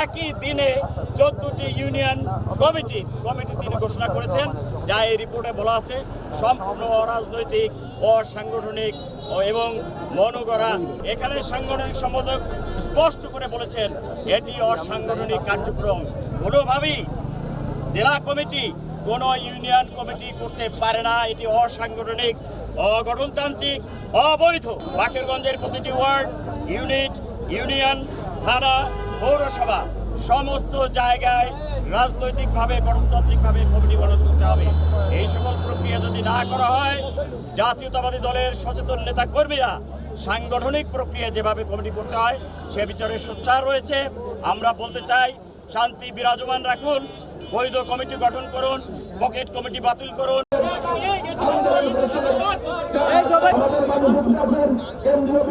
একই দিনে 14টি union committee তিনি ঘোষণা করেছেন, যা এই রিপোর্টে বলা আছে সম্পূর্ণ অরাজনৈতিক, অসাংগঠনিক এবং মনোগড়া। এখানে সাংগঠনিক সম্পাদক স্পষ্ট করে বলেছেন এটি অসাংগঠনিক কার্যক্রম। কোনোভাবেই জেলা কমিটি কোনো ইউনিয়ন কমিটি করতে পারে না, এটি অসাংগঠনিক, অগঠনতান্ত্রিক, অবৈধ। বাকেরগঞ্জের প্রতিটি ওয়ার্ড, ইউনিয়ন, থানা, পৌরসভা সমস্ত জায়গায় রাজনৈতিকভাবে, গণতান্ত্রিকভাবে কমিটি গঠন করতে হবে। এই সকল প্রক্রিয়া যদি না করা হয়, জাতীয়তাবাদী দলের সচেতন নেতা কর্মীরা সাংগঠনিক প্রক্রিয়া যেভাবে কমিটি করতে হয় সে বিচারে সোচ্চার রয়েছে। আমরা বলতে চাই, শান্তি বিরাজমান রাখুন, বৈধ কমিটি গঠন করুন, পকেট কমিটি বাতিল করুন। কেন্দ্রীয়